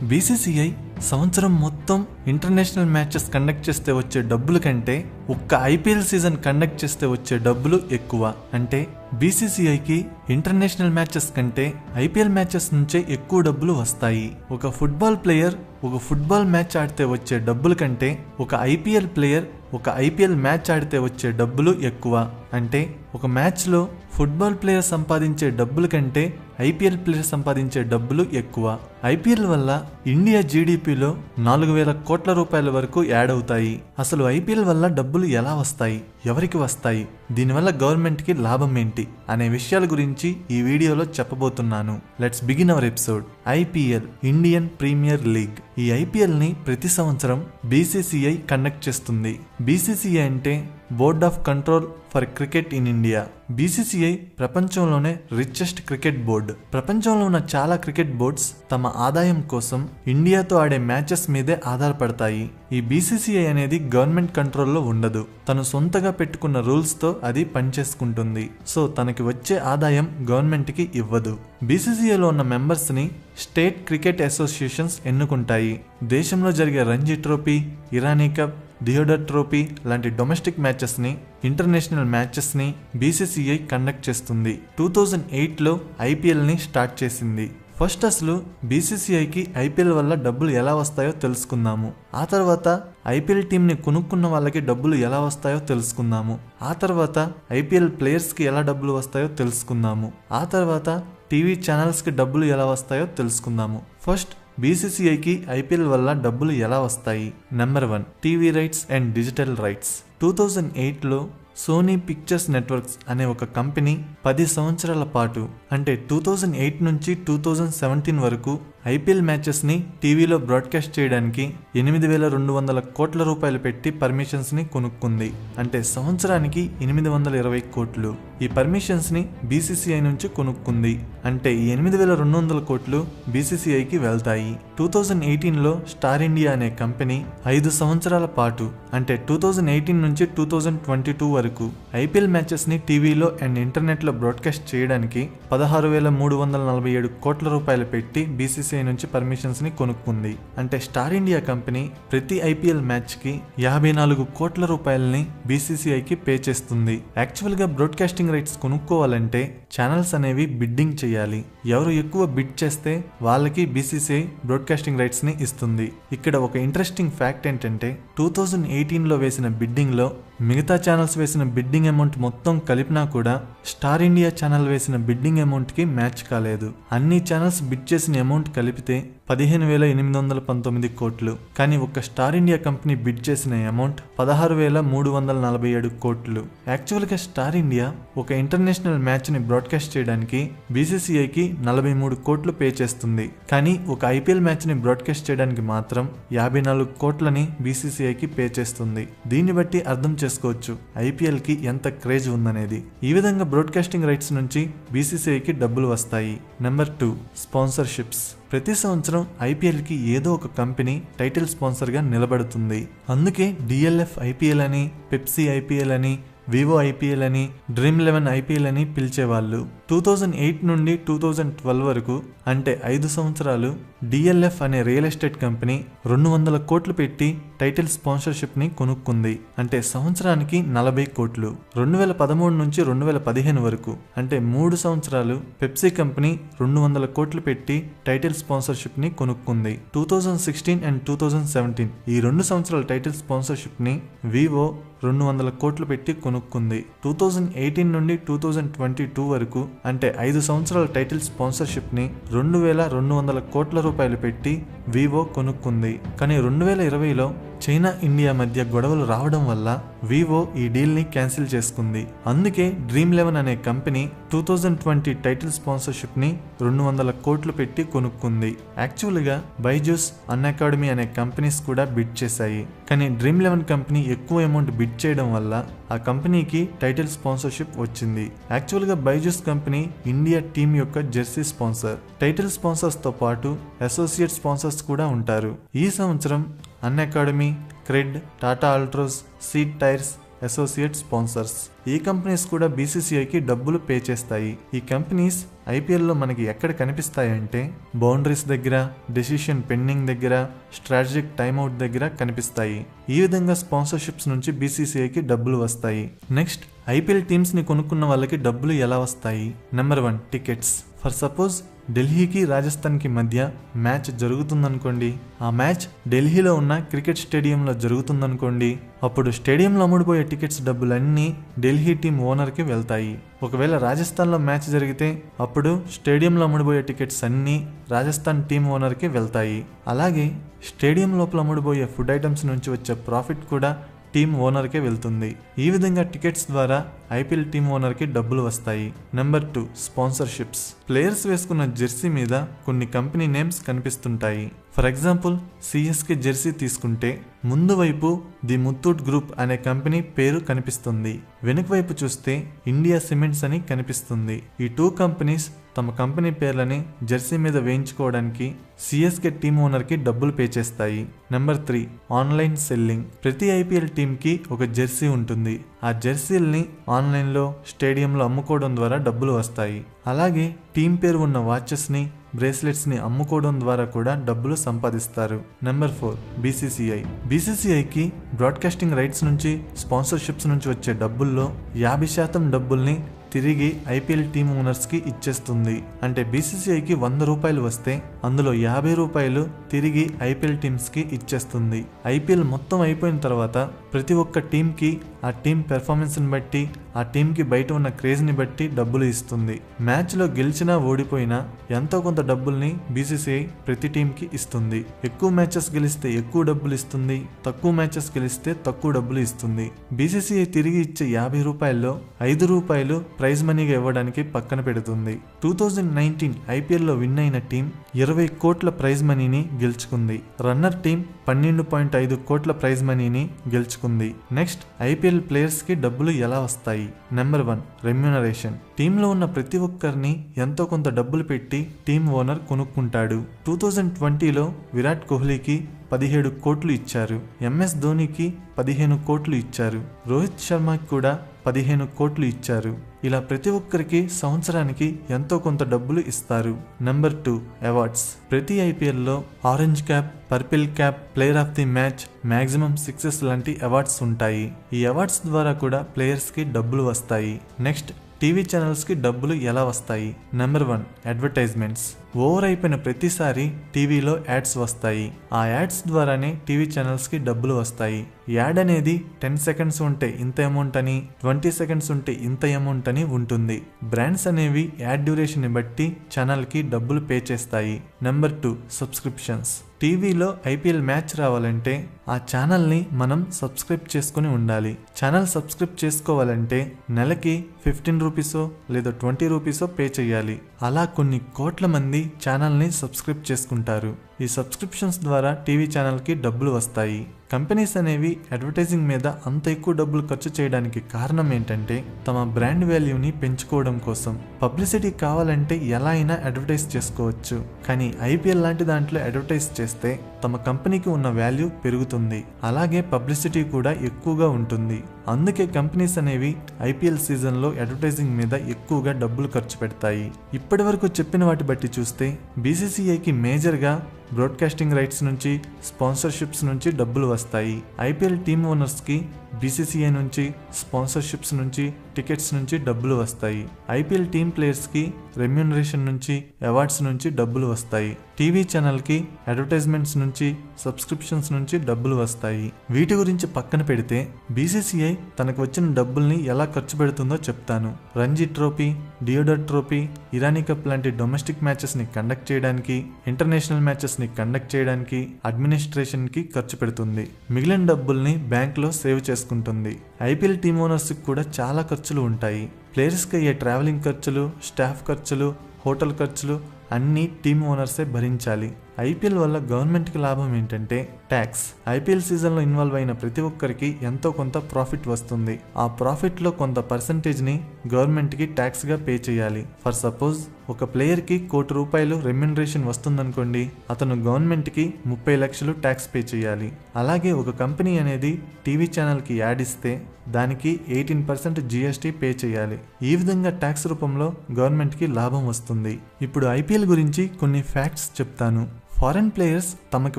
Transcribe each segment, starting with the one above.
BCCI సంవత్సరం మొత్తం international matches conduct చేస్తే వచ్చే డబ్బుల కంటే ఒక్క ఐపీఎల్ సీజన్ కండక్ట్ చేస్తే వచ్చే డబ్బులు ఎక్కువ. అంటే బీసీసీఐకి ఇంటర్నేషనల్ మ్యాచెస్ కంటే ఐపీఎల్ మ్యాచెస్ నుంచే ఎక్కువ డబ్బులు వస్తాయి. ఒక ఫుట్బాల్ ప్లేయర్ ఒక ఫుట్బాల్ మ్యాచ్ ఆడితే వచ్చే డబ్బుల కంటే ఒక ఐపీఎల్ ప్లేయర్ ఒక ఐపీఎల్ మ్యాచ్ ఆడితే వచ్చే డబ్బులు ఎక్కువ. అంటే ఒక మ్యాచ్లో ఫుట్బాల్ ప్లేయర్ సంపాదించే డబ్బుల కంటే ఐపీఎల్ ప్లేయర్ సంపాదించే డబ్బులు ఎక్కువ. ఐపీఎల్ వల్ల ఇండియా జీడిపిలో 4,000 కోట్ల రూపాయల వరకు యాడ్ అవుతాయి. అసలు ఐపీఎల్ వల్ల డబ్బులు ఎలా వస్తాయి, ఎవరికి వస్తాయి, దీనివల్ల గవర్నమెంట్కి లాభం ఏంటి అనే విషయాల గురించి ఈ వీడియోలో చెప్పబోతున్నాను. Let's begin our episode. IPL, Indian Premier League. ఈ ఐపీఎల్ ని ప్రతి సంవత్సరం బీసీసీఐ కండక్ట్ చేస్తుంది. బీసీసీఐ అంటే board of control for cricket in India. BCCI ప్రపంచంలోనే రిచెస్ట్ క్రికెట్ బోర్డు. ప్రపంచంలో ఉన్న చాలా క్రికెట్ బోర్డ్స్ తమ ఆదాయం కోసం ఇండియాతో ఆడే మ్యాచెస్ మీదే ఆధారపడతాయి. ఈ బీసీసీఐ అనేది గవర్నమెంట్ కంట్రోల్లో ఉండదు. తను సొంతగా పెట్టుకున్న రూల్స్ తో అది పనిచేసుకుంటుంది. సో తనకి వచ్చే ఆదాయం గవర్నమెంట్ కి ఇవ్వదు. బీసీసీఐలో ఉన్న మెంబర్స్ ని స్టేట్ క్రికెట్ అసోసియేషన్స్ ఎన్నుకుంటాయి. దేశంలో జరిగే Ranji trophy, Irani cup, Deodhar trophy లాంటి డొమెస్టిక్ మ్యాచెస్ ని, ఇంటర్నేషనల్ మ్యాచెస్ ని బీసీసీఐ కండక్ట్ చేస్తుంది. 2008లో ఐపీఎల్ ని స్టార్ట్ చేసింది. ఫస్ట్ అసలు బీసీసీఐకి ఐపీఎల్ వల్ల డబ్బులు ఎలా వస్తాయో తెలుసుకుందాము. ఆ తర్వాత ఐపీఎల్ టీంని కొనుక్కున్న వాళ్ళకి డబ్బులు ఎలా వస్తాయో తెలుసుకుందాము. ఆ తర్వాత ఐపీఎల్ ప్లేయర్స్కి ఎలా డబ్బులు వస్తాయో తెలుసుకుందాము. ఆ తర్వాత టీవీ ఛానల్స్కి డబ్బులు ఎలా వస్తాయో తెలుసుకుందాము. ఫస్ట్ బీసీసీఐకి ఐపీఎల్ వల్ల డబ్బులు ఎలా వస్తాయి. Number 1, TV rights and digital rights. 2008లో సోనీ పిక్చర్స్ నెట్వర్క్స్ అనే ఒక కంపెనీ 10 సంవత్సరాల పాటు, అంటే 2008 నుంచి 2017 వరకు ఐపీఎల్ మ్యాచెస్ ని టీవీలో బ్రాడ్కాస్ట్ చేయడానికి 8,200 కోట్ల రూపాయలు పెట్టి పర్మిషన్స్ ని కొనుక్కుంది. అంటే సంవత్సరానికి 820 కోట్లు. ఈ పర్మిషన్స్ ని బీసీసీఐ నుంచి కొనుక్కుంది. అంటే ఈ 8,200 కోట్లు బీసీసీఐకి వెళ్తాయి. 2018లో స్టార్ ఇండియా అనే కంపెనీ 5 సంవత్సరాల పాటు, అంటే 2018 నుంచి 2022 వరకు ఐపీఎల్ మ్యాచెస్ ని టీవీలో అండ్ ఇంటర్నెట్ లో బ్రాడ్కాస్ట్ చేయడానికి 16,347 కోట్ల రూపాయలు పెట్టి బీసీసీఐ నుంచి పర్మిషన్స్ ని కొనుక్కుంది. అంటే స్టార్ ఇండియా కంపెనీ ప్రతి ఐపీఎల్ మ్యాచ్ కి 54 కోట్ల రూపాయలని బీసీసీఐకి పే చేస్తుంది. యాక్చువల్ గా బ్రాడ్కాస్టింగ్ రైట్స్ కొనుక్కోవాలంటే ఛానల్స్ అనేవి బిడ్డింగ్ చేయాలి. ఎవరు ఎక్కువ బిడ్ చేస్తే వాళ్ళకి బీసీసీఐ బ్రాడ్కాస్టింగ్ రైట్స్ ని ఇస్తుంది. ఇక్కడ ఒక ఇంట్రెస్టింగ్ ఫ్యాక్ట్ ఏంటంటే 2018లో వేసిన బిడ్డింగ్ లో మిగతా ఛానల్స్ వేసిన బిడ్డింగ్ అమౌంట్ మొత్తం కలిపినా కూడా స్టార్ ఇండియా ఛానల్ వేసిన బిడ్డింగ్ అమౌంట్ కి మ్యాచ్ కాలేదు. అన్ని ఛానల్స్ బిడ్ చేసిన అమౌంట్ కలిపితే 15,819 కోట్లు. కానీ ఒక్క స్టార్ ఇండియా కంపెనీ బిడ్ చేసిన అమౌంట్ 16,347 కోట్లు. యాక్చువల్ గా స్టార్ ఇండియా ఒక ఇంటర్నేషనల్ మ్యాచ్ ని బ్రాడ్కాస్ట్ చేయడానికి బీసీసీఐకి 43 కోట్లు పే చేస్తుంది. కానీ ఒక ఐపీఎల్ మ్యాచ్ ని బ్రాడ్కాస్ట్ చేయడానికి మాత్రం 54 కోట్లని బీసీసీఐకి పే చేస్తుంది. దీన్ని బట్టి అర్థం చేసుకోవచ్చు ఐపీఎల్ కి ఎంత క్రేజ్ ఉందనేది. ఈ విధంగా బ్రాడ్కాస్టింగ్ రైట్స్ నుంచి బీసీసీఐకి డబ్బులు వస్తాయి. Number 2, sponsorships. ప్రతి సంవత్సరం ఐపీఎల్ కి ఏదో ఒక కంపెనీ టైటిల్ స్పాన్సర్ గా నిలబడుతుంది. అందుకే డిఎల్ఎఫ్ ఐపీఎల్ అని, పెప్సీ ఐపీఎల్ అని, వివో ఐపీఎల్ అని, డ్రీమ్ 11 ఐపీఎల్ అని పిలిచేవాళ్ళు. 2008 నుండి 2012 వరకు, అంటే 5 సంవత్సరాలు డిఎల్ఎఫ్ అనే రియల్ ఎస్టేట్ కంపెనీ 200 కోట్లు పెట్టి టైటిల్ స్పాన్సర్షిప్ ని కొనుక్కుంది. అంటే సంవత్సరానికి 40 కోట్లు. 2013 నుంచి 2015 వరకు, అంటే 3 సంవత్సరాలు పెప్సీ కంపెనీ 200 కోట్లు పెట్టి టైటిల్ స్పాన్సర్షిప్ ని కొనుక్కుంది. 2016 అండ్ 2017 ఈ 2 సంవత్సరాల టైటిల్ స్పాన్సర్షిప్ ని వివో 200 కోట్లు పెట్టి కొనుక్కుంది. 2018 నుండి 2022 వరకు, అంటే 5 సంవత్సరాల టైటిల్ స్పాన్సర్షిప్ ని 2,200 కోట్ల రూపాయలు పెట్టి వివో కొనుక్కుంది. కానీ 2020లో చైనా ఇండియా మధ్య గొడవలు రావడం వల్ల వివో ఈ డీల్ ని క్యాన్సిల్ చేసుకుంది. అందుకే డ్రీమ్ 11 అనే కంపెనీ 2020 టైటిల్ స్పాన్సర్షిప్ ని 200 కోట్లు పెట్టి కొనుక్కుంది. యాక్చువల్ గా బైజూస్, అన్అకాడమీ అనే కంపెనీస్ కూడా బిడ్ చేశాయి. కానీ డ్రీమ్ 11 కంపెనీ ఎక్కువ అమౌంట్ బిడ్ చేయడం వల్ల ఆ కంపెనీకి టైటిల్ స్పాన్సర్షిప్ వచ్చింది. యాక్చువల్ గా బైజూస్ కంపెనీ ఇండియా టీం యొక్క జెర్సీ స్పాన్సర్. టైటిల్ స్పాన్సర్స్ తో పాటు అసోసియేట్ స్పాన్సర్స్ కూడా ఉంటారు. ఈ సంవత్సరం Unacademy, cred, Tata Altroz, seed tyres, associate sponsors. ఈ కంపెనీస్ కూడా బీసీసీఐకి డబ్బులు పే చేస్తాయి. ఈ కంపెనీస్ ఐపీఎల్లో మనకి ఎక్కడ కనిపిస్తాయంటే బౌండరీస్ దగ్గర, డెసిషన్ పెండింగ్ దగ్గర, స్ట్రాటజిక్ టైమ్అవుట్ దగ్గర కనిపిస్తాయి. ఈ విధంగా స్పాన్సర్షిప్స్ నుంచి బీసీసీఐకి డబ్బులు వస్తాయి. నెక్స్ట్, ఐపీఎల్ టీమ్స్ ని కొనుక్కున్న వాళ్ళకి డబ్బులు ఎలా వస్తాయి? Number 1, tickets. ఫర్ సపోజ్ ఢిల్లీకి రాజస్థాన్కి మధ్య మ్యాచ్ జరుగుతుందనుకోండి. ఆ మ్యాచ్ ఢిల్లీలో ఉన్న క్రికెట్ స్టేడియంలో జరుగుతుందనుకోండి. అప్పుడు స్టేడియంలో అమ్ముడుపోయే టికెట్స్ డబ్బులన్నీ ఢిల్లీ టీం ఓనర్కి వెళ్తాయి. ఒకవేళ రాజస్థాన్లో మ్యాచ్ జరిగితే అప్పుడు స్టేడియంలో అమ్ముడుపోయే టికెట్స్ అన్నీ రాజస్థాన్ టీం ఓనర్కి వెళ్తాయి. అలాగే స్టేడియం లోపల అమ్ముడుపోయే ఫుడ్ ఐటమ్స్ నుంచి వచ్చే ప్రాఫిట్ కూడా టీమ్ ఓనర్కే వెళ్తుంది. ఈ విధంగా టికెట్స్ ద్వారా ఐపీఎల్ టీమ్ ఓనర్కి డబ్బులు వస్తాయి. Number 2, sponsorships. ప్లేయర్స్ వేసుకున్న జెర్సీ మీద కొన్ని కంపెనీ నేమ్స్ కనిపిస్తుంటాయి. ఫర్ ఎగ్జాంపుల్, సిఎస్కే జెర్సీ తీసుకుంటే ముందు వైపు ది ముత్తూట్ గ్రూప్ అనే కంపెనీ పేరు కనిపిస్తుంది. వెనుక వైపు చూస్తే ఇండియా సిమెంట్స్ అని కనిపిస్తుంది. ఈ 2 కంపెనీస్ తమ కంపెనీ పేర్లని జెర్సీ మీద వేయించుకోవడానికి సిఎస్కే టీమ్ ఓనర్కి డబ్బులు పే చేస్తాయి. Number 3, online selling. ప్రతి ఐపీఎల్ టీంకి ఒక జెర్సీ ఉంటుంది. ఆ జెర్సీల్ని ఆన్లైన్లో, స్టేడియంలో అమ్ముకోవడం ద్వారా డబ్బులు వస్తాయి. అలాగే టీం పేరు ఉన్న వాచెస్ని, బ్రేస్లెట్స్ని అమ్ముకోవడం ద్వారా కూడా డబ్బులు సంపాదిస్తారు. Number 4, BCCI. బీసీసీఐకి బ్రాడ్కాస్టింగ్ రైట్స్ నుంచి, స్పాన్సర్షిప్స్ నుంచి వచ్చే డబ్బుల్లో 50% డబ్బుల్ని తిరిగి ఐపీఎల్ టీమ్ ఓనర్స్కి ఇచ్చేస్తుంది. అంటే బీసీసీఐకి 100 రూపాయలు వస్తే అందులో 50 రూపాయలు తిరిగి ఐపీఎల్ టీమ్స్కి ఇచ్చేస్తుంది. ఐపీఎల్ మొత్తం అయిపోయిన తర్వాత ప్రతి ఒక్క టీంకి ఆ టీం పెర్ఫార్మెన్స్ని బట్టి, ఆ టీంకి బయట ఉన్న క్రేజ్ని బట్టి డబ్బులు ఇస్తుంది. మ్యాచ్లో గెలిచినా ఓడిపోయినా ఎంతో కొంత డబ్బుల్ని బీసీసీఐ ప్రతి టీంకి ఇస్తుంది. ఎక్కువ మ్యాచెస్ గెలిస్తే ఎక్కువ డబ్బులు ఇస్తుంది, తక్కువ మ్యాచెస్ గెలిస్తే తక్కువ డబ్బులు ఇస్తుంది. బీసీసీఐ తిరిగి ఇచ్చే 50 రూపాయల్లో 5 రూపాయలు ప్రైజ్ మనీగా ఇవ్వడానికి పక్కన పెడుతుంది. 2019 ఐపీఎల్లో విన్ అయిన టీం 20 కోట్ల ప్రైజ్ మనీని గెలుచుకుంది. రన్నర్ టీం 12.5 కోట్ల ప్రైజ్ మనీని గెలుచుకుంది. నెక్స్ట్, ఐపీఎల్ ప్లేయర్స్ కి డబ్బులు ఎలా వస్తాయి? Number 1, remuneration. టీంలో ఉన్న ప్రతి ఒక్కరిని ఎంతో కొంత డబ్బులు పెట్టి టీం ఓనర్ కొనుక్కుంటాడు. 2020లో విరాట్ కోహ్లీకి 17 కోట్లు ఇచ్చారు. ఎంఎస్ ధోనికి 15 కోట్లు ఇచ్చారు. రోహిత్ శర్మకి కూడా 15 కోట్లు ఇచ్చారు. ఇలా ప్రతి ఒక్కరికి సంవత్సరానికి ఎంతో కొంత డబ్బులు ఇస్తారు. Number 2, awards. ప్రతి ఐపీఎల్లో orange cap, purple cap, player of the match, maximum sixes లాంటి అవార్డ్స్ ఉంటాయి. ఈ అవార్డ్స్ ద్వారా కూడా ప్లేయర్స్కి డబ్బులు వస్తాయి. నెక్స్ట్, టీవీ ఛానల్స్కి డబ్బులు ఎలా వస్తాయి? Number 1, advertisements. ఓవర్ అయిపోయిన ప్రతిసారి టీవీలో యాడ్స్ వస్తాయి. ఆ యాడ్స్ ద్వారానే టీవీ ఛానల్స్కి డబ్బులు వస్తాయి. యాడ్ అనేది 10 సెకండ్స్ ఉంటే ఇంత అమౌంట్ అని, 20 సెకండ్స్ ఉంటే ఇంత అమౌంట్ అని ఉంటుంది. బ్రాండ్స్ అనేవి యాడ్ డ్యూరేషన్ బట్టి ఛానల్కి డబ్బులు పే చేస్తాయి. Number 2, subscriptions. టీవీలో ఐపీఎల్ మ్యాచ్ రావాలంటే ఆ ఛానల్ని మనం సబ్స్క్రైబ్ చేసుకుని ఉండాలి. ఛానల్ సబ్స్క్రైబ్ చేసుకోవాలంటే నెలకి 15 రూపీసో లేదా 20 రూపీసో పే చేయాలి. అలా కొన్ని కోట్ల మంది ఛానల్ని సబ్స్క్రైబ్ చేసుకుంటారు. ఈ సబ్స్క్రిప్షన్స్ ద్వారా టీవీ ఛానల్కి డబ్బులు వస్తాయి. కంపెనీస్ అనేవి అడ్వర్టైజింగ్ మీద అంత ఎక్కువ డబ్బులు ఖర్చు చేయడానికి కారణం ఏంటంటే తమ బ్రాండ్ వాల్యూని పెంచుకోవడం కోసం. పబ్లిసిటీ కావాలంటే ఎలా అయినా అడ్వర్టైజ్ చేసుకోవచ్చు. కానీ ఐపీఎల్ లాంటి దాంట్లో అడ్వర్టైజ్ చేస్తే తమ కంపెనీకి ఉన్న వాల్యూ పెరుగుతుంది. అలాగే పబ్లిసిటీ కూడా ఎక్కువగా ఉంటుంది. అందుకే కంపెనీస్ అనేవి ఐపీఎల్ సీజన్లో అడ్వర్టైజింగ్ మీద ఎక్కువగా డబ్బులు ఖర్చు పెడతాయి. ఇప్పటి వరకు చెప్పిన వాటి బట్టి చూస్తే బీసీసీఐకి మేజర్గా బ్రాడ్కాస్టింగ్ రైట్స్ నుంచి, స్పాన్సర్షిప్స్ నుంచి డబ్బులు వస్తాయి. ఐపీఎల్ టీమ్ ఓనర్స్కి బీసీసీఐ నుంచి, స్పాన్సర్షిప్స్ నుంచి, టికెట్స్ నుంచి డబ్బులు వస్తాయి. ఐపీఎల్ టీమ్ ప్లేయర్స్కి రెమ్యూనరేషన్ నుంచి, అవార్డ్స్ నుంచి డబ్బులు వస్తాయి. టీవీ ఛానల్కి అడ్వర్టైజ్మెంట్స్ నుంచి, సబ్స్క్రిప్షన్స్ నుంచి డబ్బులు వస్తాయి. వీటి గురించి పక్కన పెడితే బీసీసీఐ తనకు వచ్చిన డబ్బుల్ని ఎలా ఖర్చు పెడుతుందో చెప్తాను. Ranji trophy, Deodhar trophy, Irani cup లాంటి డొమెస్టిక్ మ్యాచెస్ని కండక్ట్ చేయడానికి, ఇంటర్నేషనల్ మ్యాచెస్ని కండక్ట్ చేయడానికి, అడ్మినిస్ట్రేషన్కి ఖర్చు పెడుతుంది. మిగిలిన డబ్బుల్ని బ్యాంక్లో సేవ్ చేసుకుంటుంది. ఐపీఎల్ టీమ్ ఓనర్స్కి కూడా చాలా ఖర్చులు ఉంటాయి. ప్లేయర్స్కి అయ్యే ట్రావెలింగ్ ఖర్చులు, స్టాఫ్ ఖర్చులు, హోటల్ ఖర్చులు అన్నీ టీమ్ ఓనర్సే భరించాలి. ఐపీఎల్ వల్ల గవర్నమెంట్కి లాభం ఏంటంటే ట్యాక్స్. ఐపీఎల్ సీజన్లో ఇన్వాల్వ్ అయిన ప్రతి ఒక్కరికి ఎంతో కొంత ప్రాఫిట్ వస్తుంది. ఆ ప్రాఫిట్లో కొంత పర్సంటేజ్ని గవర్నమెంట్కి ట్యాక్స్గా పే చేయాలి. ఫర్ సపోజ్ ఒక ప్లేయర్కి ₹1,00,00,000 రెమ్యునరేషన్ వస్తుందనుకోండి, అతను గవర్నమెంట్కి 30 లక్షలు ట్యాక్స్ పే చేయాలి. అలాగే ఒక కంపెనీ అనేది టీవీ ఛానల్కి యాడ్ ఇస్తే దానికి 18% GST పే చేయాలి. ఈ విధంగా ట్యాక్స్ రూపంలో గవర్నమెంట్కి లాభం వస్తుంది. ఇప్పుడు ఐపీఎల్ గురించి కొన్ని ఫ్యాక్ట్స్ చెప్తాను. ఫారెన్ ప్లేయర్స్ తమకి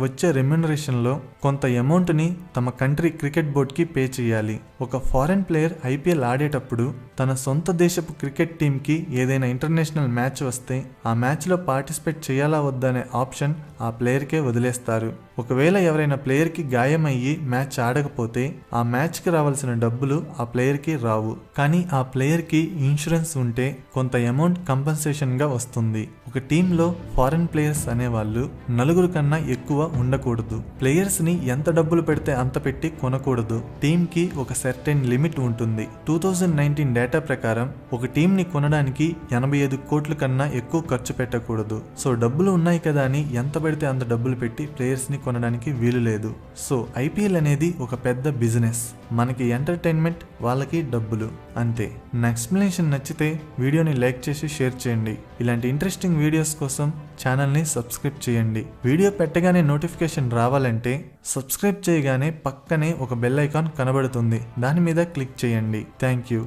వచ్చే రెమ్యునరేషన్లో కొంత అమౌంట్ని తమ కంట్రీ క్రికెట్ బోర్డ్కి పే చేయాలి. ఒక ఫారెన్ ప్లేయర్ ఐపీఎల్ ఆడేటప్పుడు తన సొంత దేశపు క్రికెట్ టీంకి ఏదైనా ఇంటర్నేషనల్ మ్యాచ్ వస్తే ఆ మ్యాచ్లో పార్టిసిపేట్ చేయాలా వద్దా అనే ఆప్షన్ ఆ ప్లేయర్కే వదిలేస్తారు. ఒకవేళ ఎవరైనా ప్లేయర్కి గాయమయ్యి మ్యాచ్ ఆడకపోతే ఆ మ్యాచ్కి రావాల్సిన డబ్బులు ఆ ప్లేయర్కి రావు. కానీ ఆ ప్లేయర్కి ఇన్సూరెన్స్ ఉంటే కొంత అమౌంట్ కంపెన్సేషన్గా వస్తుంది. ఒక టీంలో ఫారెన్ ప్లేయర్స్ అనేవాళ్ళు 4 కన్నా ఎక్కువ ఉండకూడదు. ప్లేయర్స్ని ఎంత డబ్బులు పెడితే అంత పెట్టి కొనకూడదు. టీంకి ఒక సర్టెన్ లిమిట్ ఉంటుంది. 2019 డేటా ప్రకారం ఒక టీంని కొనడానికి 85 కోట్ల కన్నా ఎక్కువ ఖర్చు పెట్టకూడదు. సో డబ్బులు ఉన్నాయి కదా అని ఎంత పెడితే అంత డబ్బులు పెట్టి ప్లేయర్స్ని కొనడానికి వీలు లేదు. సో ఐపీఎల్ అనేది ఒక పెద్ద బిజినెస్. మనకి ఎంటర్టైన్మెంట్, వాళ్ళకి డబ్బులు, అంతే. నా ఎక్స్ప్లెనేషన్ నచ్చితే వీడియోని లైక్ చేసి షేర్ చేయండి. ఇలాంటి ఇంట్రెస్టింగ్ వీడియోస్ కోసం ఛానల్ని సబ్స్క్రైబ్ చేయండి. వీడియో పెట్టగానే నోటిఫికేషన్ రావాలంటే సబ్స్క్రైబ్ చేయగానే పక్కనే ఒక బెల్ ఐకాన్ కనబడుతుంది, దాని మీద క్లిక్ చేయండి. Thank you.